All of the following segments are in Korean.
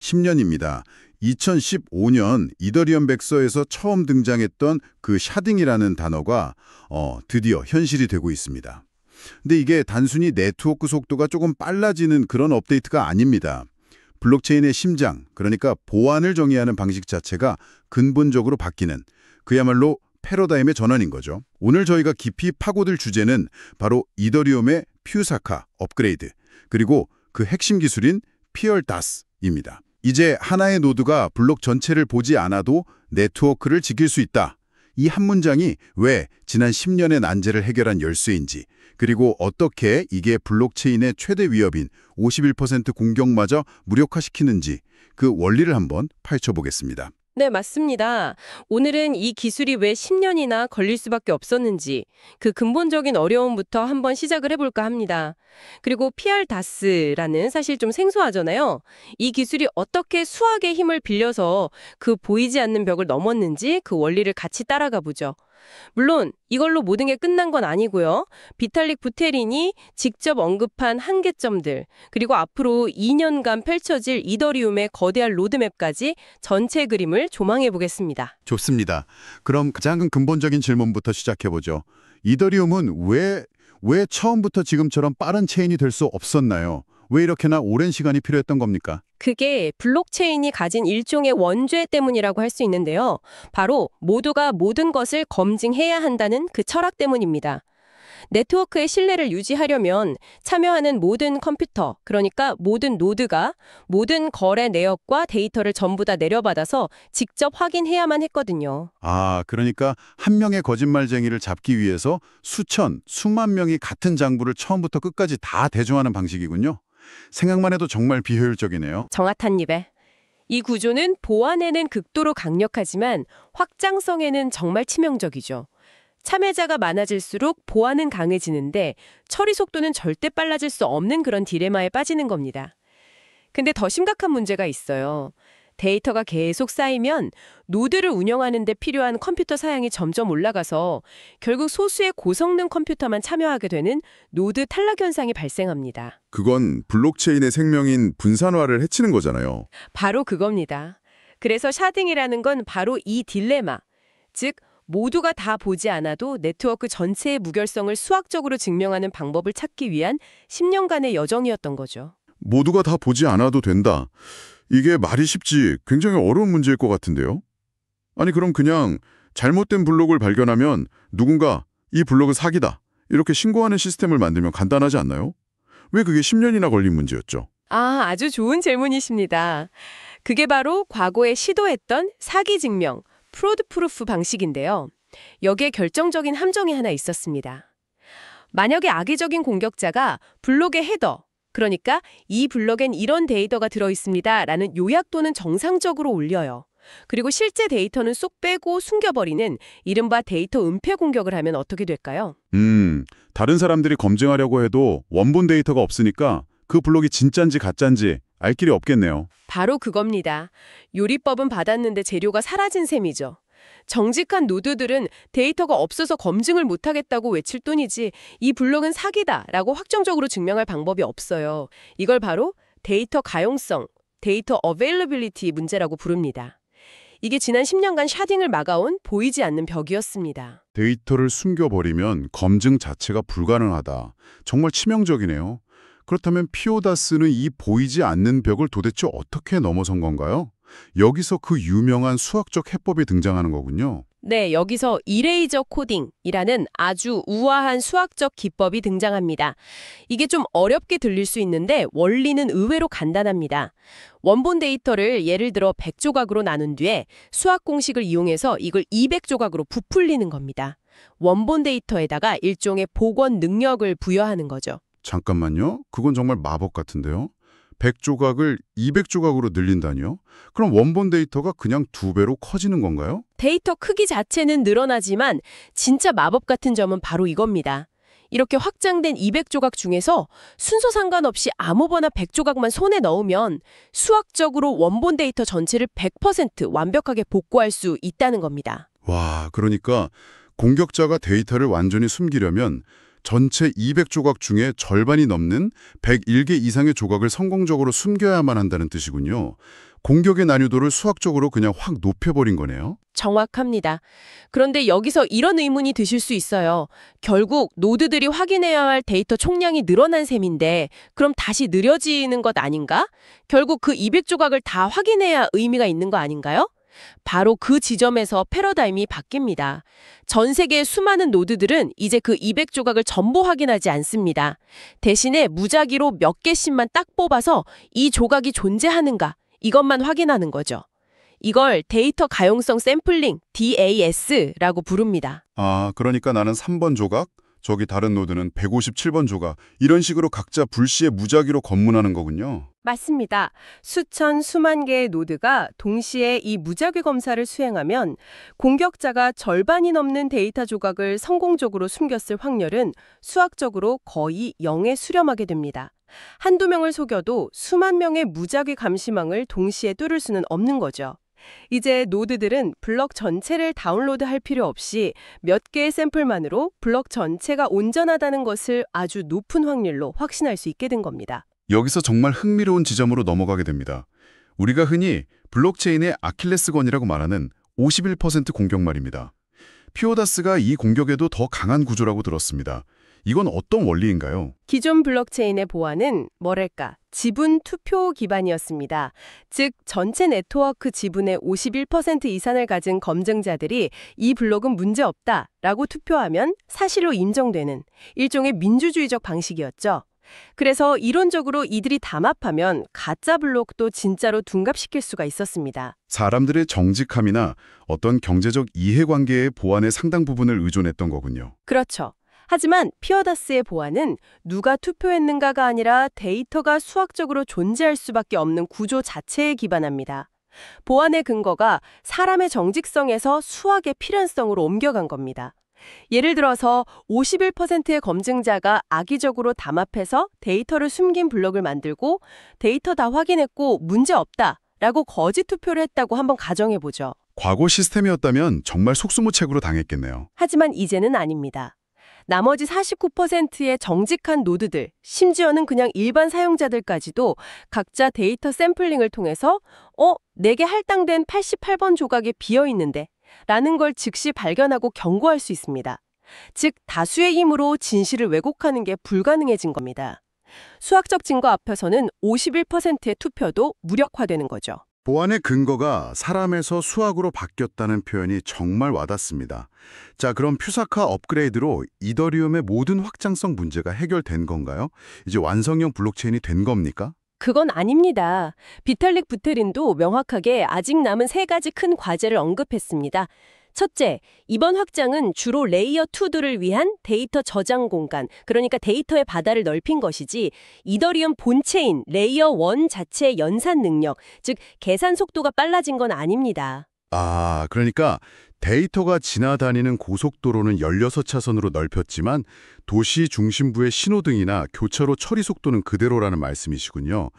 10년입니다. 2015년 이더리움 백서에서 처음 등장했던 그 샤딩이라는 단어가 드디어 현실이 되고 있습니다. 근데 이게 단순히 네트워크 속도가 조금 빨라지는 그런 업데이트가 아닙니다. 블록체인의 심장, 그러니까 보안을 정의하는 방식 자체가 근본적으로 바뀌는 그야말로 패러다임의 전환인 거죠. 오늘 저희가 깊이 파고들 주제는 바로 이더리움의 퓨사카 업그레이드, 그리고 그 핵심 기술인 피얼다스입니다. 이제 하나의 노드가 블록 전체를 보지 않아도 네트워크를 지킬 수 있다. 이 한 문장이 왜 지난 10년의 난제를 해결한 열쇠인지, 그리고 어떻게 이게 블록체인의 최대 위협인 51% 공격마저 무력화시키는지 그 원리를 한번 파헤쳐보겠습니다. 네, 맞습니다. 오늘은 이 기술이 왜 10년이나 걸릴 수밖에 없었는지 그 근본적인 어려움부터 한번 시작을 해볼까 합니다. 그리고 PRDAS라는 사실 좀 생소하잖아요. 이 기술이 어떻게 수학의 힘을 빌려서 그 보이지 않는 벽을 넘었는지 그 원리를 같이 따라가 보죠. 물론 이걸로 모든 게 끝난 건 아니고요. 비탈릭 부테린이 직접 언급한 한계점들, 그리고 앞으로 2년간 펼쳐질 이더리움의 거대한 로드맵까지 전체 그림을 조망해 보겠습니다. 좋습니다. 그럼 가장 근본적인 질문부터 시작해보죠. 이더리움은 왜 처음부터 지금처럼 빠른 체인이 될 수 없었나요? 왜 이렇게나 오랜 시간이 필요했던 겁니까? 그게 블록체인이 가진 일종의 원죄 때문이라고 할 수 있는데요. 바로 모두가 모든 것을 검증해야 한다는 그 철학 때문입니다. 네트워크의 신뢰를 유지하려면 참여하는 모든 컴퓨터, 그러니까 모든 노드가 모든 거래 내역과 데이터를 전부 다 내려받아서 직접 확인해야만 했거든요. 아, 그러니까 한 명의 거짓말쟁이를 잡기 위해서 수만 명이 같은 장부를 처음부터 끝까지 다 대조하는 방식이군요. 생각만 해도 정말 비효율적이네요. 정확한 입에. 이 구조는 보안에는 극도로 강력하지만 확장성에는 정말 치명적이죠. 참여자가 많아질수록 보안은 강해지는데 처리 속도는 절대 빨라질 수 없는 그런 딜레마에 빠지는 겁니다. 근데 더 심각한 문제가 있어요. 데이터가 계속 쌓이면 노드를 운영하는 데 필요한 컴퓨터 사양이 점점 올라가서 결국 소수의 고성능 컴퓨터만 참여하게 되는 노드 탈락 현상이 발생합니다. 그건 블록체인의 생명인 분산화를 해치는 거잖아요. 바로 그겁니다. 그래서 샤딩이라는 건 바로 이 딜레마, 즉 모두가 다 보지 않아도 네트워크 전체의 무결성을 수학적으로 증명하는 방법을 찾기 위한 10년간의 여정이었던 거죠. 모두가 다 보지 않아도 된다. 이게 말이 쉽지 굉장히 어려운 문제일 것 같은데요. 아니 그럼 그냥 잘못된 블록을 발견하면 누군가 이 블록은 사기다 이렇게 신고하는 시스템을 만들면 간단하지 않나요? 왜 그게 10년이나 걸린 문제였죠? 아주 좋은 질문이십니다. 그게 바로 과거에 시도했던 사기 증명, 프로드 프루프 방식인데요. 여기에 결정적인 함정이 하나 있었습니다. 만약에 악의적인 공격자가 블록의 헤더, 그러니까 이 블록엔 이런 데이터가 들어있습니다 라는 요약 또는 정상적으로 올려요. 그리고 실제 데이터는 쏙 빼고 숨겨버리는 이른바 데이터 은폐 공격을 하면 어떻게 될까요? 다른 사람들이 검증하려고 해도 원본 데이터가 없으니까 그 블록이 진짠지 가짠지 알 길이 없겠네요. 바로 그겁니다. 요리법은 받았는데 재료가 사라진 셈이죠. 정직한 노드들은 데이터가 없어서 검증을 못하겠다고 외칠 뿐이지 이 블록은 사기다라고 확정적으로 증명할 방법이 없어요. 이걸 바로 데이터 가용성, 데이터 어베일러빌리티 문제라고 부릅니다. 이게 지난 10년간 샤딩을 막아온 보이지 않는 벽이었습니다. 데이터를 숨겨버리면 검증 자체가 불가능하다. 정말 치명적이네요. 그렇다면 피오다스는 이 보이지 않는 벽을 도대체 어떻게 넘어선 건가요? 여기서 그 유명한 수학적 해법이 등장하는 거군요. 네, 여기서 이레이저 코딩이라는 아주 우아한 수학적 기법이 등장합니다. 이게 좀 어렵게 들릴 수 있는데 원리는 의외로 간단합니다. 원본 데이터를 예를 들어 100조각으로 나눈 뒤에 수학 공식을 이용해서 이걸 200조각으로 부풀리는 겁니다. 원본 데이터에다가 일종의 복원 능력을 부여하는 거죠. 잠깐만요. 그건 정말 마법 같은데요. 100조각을 200조각으로 늘린다니요? 그럼 원본 데이터가 그냥 2배로 커지는 건가요? 데이터 크기 자체는 늘어나지만 진짜 마법 같은 점은 바로 이겁니다. 이렇게 확장된 200조각 중에서 순서 상관없이 아무거나 100조각만 손에 넣으면 수학적으로 원본 데이터 전체를 100% 완벽하게 복구할 수 있다는 겁니다. 와, 그러니까 공격자가 데이터를 완전히 숨기려면 전체 200조각 중에 절반이 넘는 101개 이상의 조각을 성공적으로 숨겨야만 한다는 뜻이군요. 공격의 난이도를 수학적으로 그냥 확 높여버린 거네요. 정확합니다. 그런데 여기서 이런 의문이 드실 수 있어요. 결국 노드들이 확인해야 할 데이터 총량이 늘어난 셈인데 그럼 다시 느려지는 것 아닌가? 결국 그 200조각을 다 확인해야 의미가 있는 거 아닌가요? 바로 그 지점에서 패러다임이 바뀝니다. 전 세계의 수많은 노드들은 이제 그 200조각을 전부 확인하지 않습니다. 대신에 무작위로 몇 개씩만 딱 뽑아서 이 조각이 존재하는가 이것만 확인하는 거죠. 이걸 데이터 가용성 샘플링, DAS라고 부릅니다. 아, 그러니까 나는 3번 조각, 저기 다른 노드는 157번 조각, 이런 식으로 각자 불시에 무작위로 검문하는 거군요. 맞습니다. 수천, 수만 개의 노드가 동시에 이 무작위 검사를 수행하면 공격자가 절반이 넘는 데이터 조각을 성공적으로 숨겼을 확률은 수학적으로 거의 0에 수렴하게 됩니다. 한두 명을 속여도 수만 명의 무작위 감시망을 동시에 뚫을 수는 없는 거죠. 이제 노드들은 블럭 전체를 다운로드할 필요 없이 몇 개의 샘플만으로 블럭 전체가 온전하다는 것을 아주 높은 확률로 확신할 수 있게 된 겁니다. 여기서 정말 흥미로운 지점으로 넘어가게 됩니다. 우리가 흔히 블록체인의 아킬레스건이라고 말하는 51% 공격 말입니다. 피오다스가 이 공격에도 더 강한 구조라고 들었습니다. 이건 어떤 원리인가요? 기존 블록체인의 보안은 뭐랄까, 지분 투표 기반이었습니다. 즉, 전체 네트워크 지분의 51% 이상을 가진 검증자들이 이 블록은 문제없다라고 투표하면 사실로 인정되는 일종의 민주주의적 방식이었죠. 그래서 이론적으로 이들이 담합하면 가짜 블록도 진짜로 둔갑시킬 수가 있었습니다. 사람들의 정직함이나 어떤 경제적 이해관계의 보안의 상당 부분을 의존했던 거군요. 그렇죠. 하지만 피어다스의 보안은 누가 투표했는가가 아니라 데이터가 수학적으로 존재할 수밖에 없는 구조 자체에 기반합니다. 보안의 근거가 사람의 정직성에서 수학의 필연성으로 옮겨간 겁니다. 예를 들어서 51%의 검증자가 악의적으로 담합해서 데이터를 숨긴 블록을 만들고 데이터 다 확인했고 문제없다라고 거짓 투표를 했다고 한번 가정해보죠. 과거 시스템이었다면 정말 속수무책으로 당했겠네요. 하지만 이제는 아닙니다. 나머지 49%의 정직한 노드들, 심지어는 그냥 일반 사용자들까지도 각자 데이터 샘플링을 통해서 내게 할당된 88번 조각이 비어있는데 라는 걸 즉시 발견하고 경고할 수 있습니다. 즉, 다수의 힘으로 진실을 왜곡하는 게 불가능해진 겁니다. 수학적 증거 앞에서는 51%의 투표도 무력화되는 거죠. 보안의 근거가 사람에서 수학으로 바뀌었다는 표현이 정말 와닿습니다. 자, 그럼 퓨사카 업그레이드로 이더리움의 모든 확장성 문제가 해결된 건가요? 이제 완성형 블록체인이 된 겁니까? 그건 아닙니다. 비탈릭 부테린도 명확하게 아직 남은 3가지 큰 과제를 언급했습니다. 첫째, 이번 확장은 주로 레이어 2들을 위한 데이터 저장 공간, 그러니까 데이터의 바다를 넓힌 것이지 이더리움 본체인 레이어 1 자체의 연산 능력, 즉 계산 속도가 빨라진 건 아닙니다. 아, 그러니까 데이터가 지나다니는 고속도로는 16차선으로 넓혔지만 도시 중심부의 신호등이나 교차로 처리 속도는 그대로라는 말씀이시군요.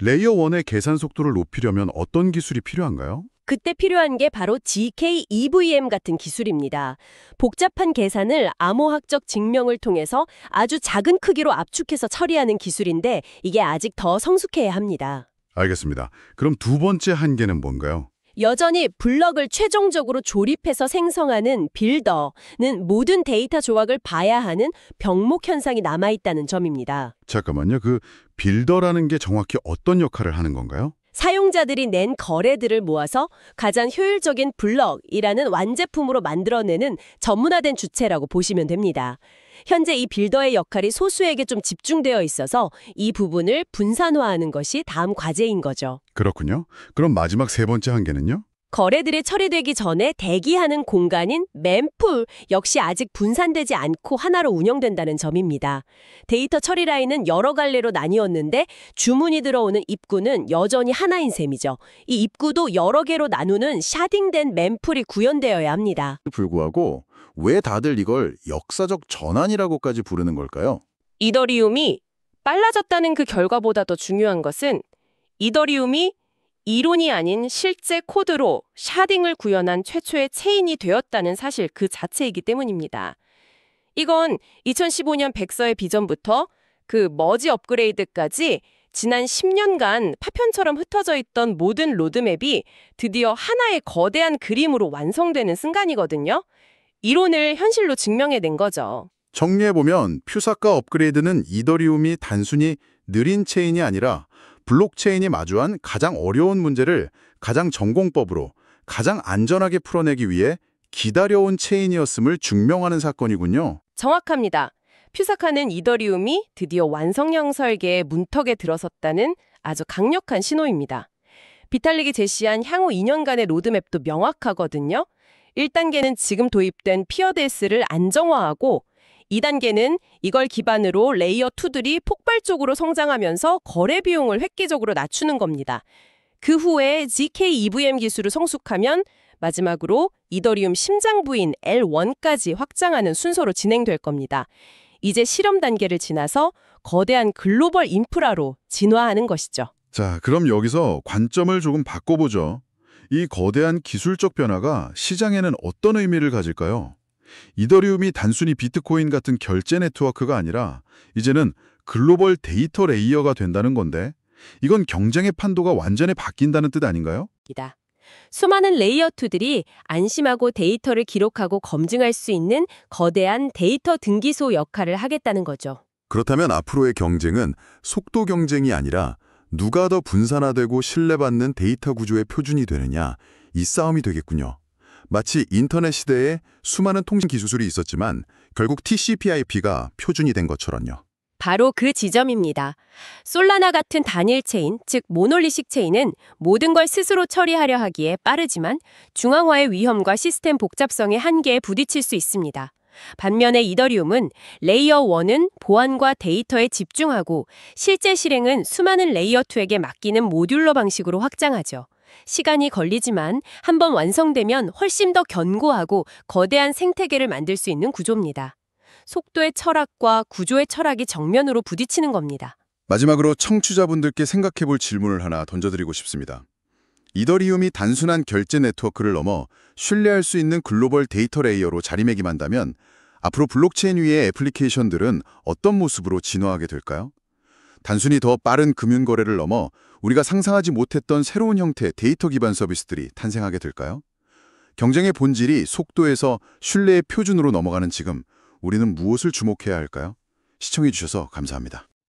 레이어 1의 계산 속도를 높이려면 어떤 기술이 필요한가요? 그때 필요한 게 바로 GK-EVM 같은 기술입니다. 복잡한 계산을 암호학적 증명을 통해서 아주 작은 크기로 압축해서 처리하는 기술인데 이게 아직 더 성숙해야 합니다. 알겠습니다. 그럼 두 번째 한계는 뭔가요? 여전히 블럭을 최종적으로 조립해서 생성하는 빌더는 모든 데이터 조각을 봐야 하는 병목 현상이 남아있다는 점입니다. 잠깐만요. 그 빌더라는 게 정확히 어떤 역할을 하는 건가요? 사용자들이 낸 거래들을 모아서 가장 효율적인 블럭이라는 완제품으로 만들어내는 전문화된 주체라고 보시면 됩니다. 현재 이 빌더의 역할이 소수에게 좀 집중되어 있어서 이 부분을 분산화하는 것이 다음 과제인 거죠. 그렇군요. 그럼 마지막 세 번째 한계는요? 거래들이 처리되기 전에 대기하는 공간인 mempool 역시 아직 분산되지 않고 하나로 운영된다는 점입니다. 데이터 처리 라인은 여러 갈래로 나뉘었는데 주문이 들어오는 입구는 여전히 하나인 셈이죠. 이 입구도 여러 개로 나누는 샤딩된 mempool이 구현되어야 합니다. 불구하고 왜 다들 이걸 역사적 전환이라고까지 부르는 걸까요? 이더리움이 빨라졌다는 그 결과보다 더 중요한 것은 이더리움이 이론이 아닌 실제 코드로 샤딩을 구현한 최초의 체인이 되었다는 사실 그 자체이기 때문입니다. 이건 2015년 백서의 비전부터 그 머지 업그레이드까지 지난 10년간 파편처럼 흩어져 있던 모든 로드맵이 드디어 하나의 거대한 그림으로 완성되는 순간이거든요. 이론을 현실로 증명해낸 거죠. 정리해보면 퓨사카 업그레이드는 이더리움이 단순히 느린 체인이 아니라 블록체인이 마주한 가장 어려운 문제를 가장 전공법으로 가장 안전하게 풀어내기 위해 기다려온 체인이었음을 증명하는 사건이군요. 정확합니다. 퓨사카는 이더리움이 드디어 완성형 설계의 문턱에 들어섰다는 아주 강력한 신호입니다. 비탈릭이 제시한 향후 2년간의 로드맵도 명확하거든요. 1단계는 지금 도입된 피어데스를 안정화하고 2단계는 이걸 기반으로 레이어 2들이 폭발적으로 성장하면서 거래 비용을 획기적으로 낮추는 겁니다. 그 후에 ZK EVM 기술을 성숙하면 마지막으로 이더리움 심장 부인 L1까지 확장하는 순서로 진행될 겁니다. 이제 실험 단계를 지나서 거대한 글로벌 인프라로 진화하는 것이죠. 자, 그럼 여기서 관점을 조금 바꿔보죠. 이 거대한 기술적 변화가 시장에는 어떤 의미를 가질까요? 이더리움이 단순히 비트코인 같은 결제 네트워크가 아니라 이제는 글로벌 데이터 레이어가 된다는 건데 이건 경쟁의 판도가 완전히 바뀐다는 뜻 아닌가요? 수많은 레이어 2들이 안심하고 데이터를 기록하고 검증할 수 있는 거대한 데이터 등기소 역할을 하겠다는 거죠. 그렇다면 앞으로의 경쟁은 속도 경쟁이 아니라 누가 더 분산화되고 신뢰받는 데이터 구조의 표준이 되느냐, 이 싸움이 되겠군요. 마치 인터넷 시대에 수많은 통신 기술이 있었지만 결국 TCP/IP가 표준이 된 것처럼요. 바로 그 지점입니다. 솔라나 같은 단일 체인, 즉 모놀리식 체인은 모든 걸 스스로 처리하려 하기에 빠르지만 중앙화의 위험과 시스템 복잡성의 한계에 부딪힐 수 있습니다. 반면에 이더리움은 레이어 1은 보안과 데이터에 집중하고 실제 실행은 수많은 레이어 2에게 맡기는 모듈러 방식으로 확장하죠. 시간이 걸리지만 한번 완성되면 훨씬 더 견고하고 거대한 생태계를 만들 수 있는 구조입니다. 속도의 철학과 구조의 철학이 정면으로 부딪히는 겁니다. 마지막으로 청취자분들께 생각해볼 질문을 하나 던져드리고 싶습니다. 이더리움이 단순한 결제 네트워크를 넘어 신뢰할 수 있는 글로벌 데이터 레이어로 자리매김한다면 앞으로 블록체인 위의 애플리케이션들은 어떤 모습으로 진화하게 될까요? 단순히 더 빠른 금융 거래를 넘어 우리가 상상하지 못했던 새로운 형태의 데이터 기반 서비스들이 탄생하게 될까요? 경쟁의 본질이 속도에서 신뢰의 표준으로 넘어가는 지금 우리는 무엇을 주목해야 할까요? 시청해주셔서 감사합니다.